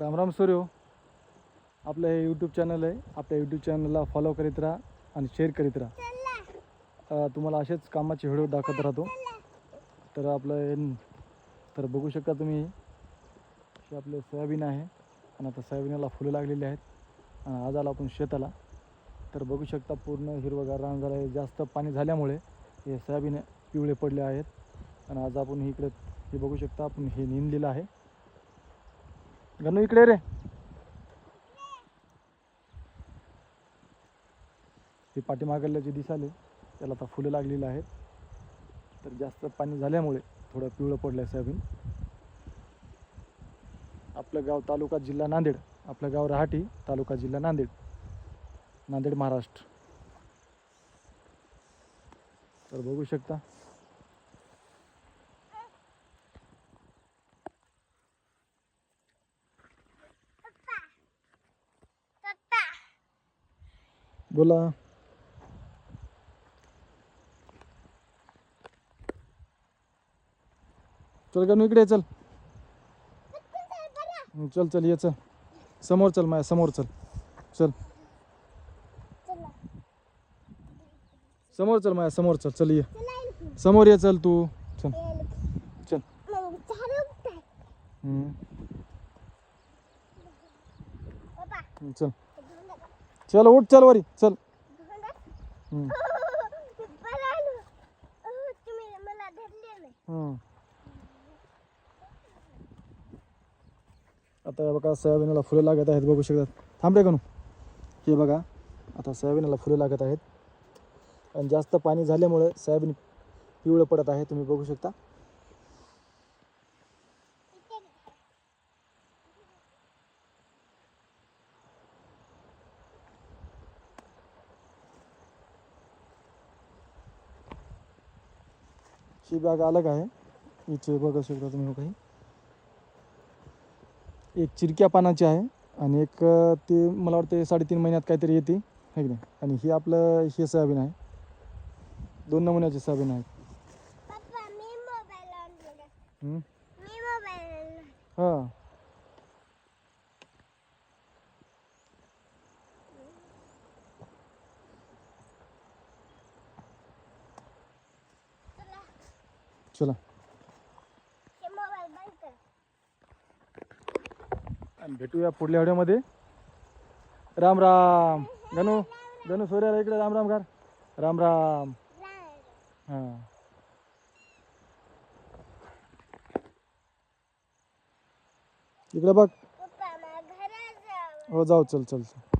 राम राम सूर्यो. आपलं हे यूट्यूब चॅनल आहे. आपल्या यूट्यूब चॅनलला फॉलो करीत राहा आणि शेअर करीत राहा. तुम्हाला असेच कामाचे व्हिडिओ दाखवत राहतो. तर आपलं तर बघू शकता तुम्ही, हे आपलं सोयाबीन आहे आणि आता सोयाबीनला फुलं लागलेली आहेत आणि आज आला आपण शेताला. तर बघू शकता पूर्ण हिरवगार रान झालं आहे. जास्त पाणी झाल्यामुळे हे सोयाबीन पिवळे पडले आहेत. आणि आज आपण इकडे हे बघू शकता, आपण हे निंदलेलं आहे. गणू इकडे रे. हे पाठीमागल्या जे दिसाले त्याला आता फुलं लागलेली आहेत. तर जास्त पाणी झाल्यामुळे थोडं पिवळं पडलं आहे सोयाबीन. आपलं गाव तालुका जिल्हा नांदेड. आपलं गाव रहाटी, तालुका जिल्हा नांदेड, नांदेड महाराष्ट्र. तर बघू शकता बोला. चल गणू इकडे चल. चल चल ये चल. समोर चल, माझ्या समोर चल. चल समोर चल, माझ्या समोर चल. चल ये समोर ये. चल तू चल चल. चल चल उठ. चल वरी चल. आता बघा सोयाबीनला फुलं लागत आहेत. बघू शकतात. थांब रे गणू. हे बघा आता सोयाबीनला फुलं लागत आहेत आणि जास्त पाणी झाल्यामुळे सोयाबीन पिवळं पडत आहे. तुम्ही बघू शकता. ही बाग अलग आहे. इथे बघू शकता तुम्ही. काही एक चिरक्या पानाची आहे आणि एक ते मला वाटते 3.5 महिन्यात काहीतरी येते है की नाही. आणि ही आपलं हे सोयाबीन आहे. 2 नमुन्याचे सोयाबीन आहेत. हां चला. आणि भेटूया पुढल्या व्हिडिओमध्ये. राम राम. गणू गणू सूर्याला इकडे राम राम कर. राम राम. हां इकडे बघ. हो जाऊ. चल चल.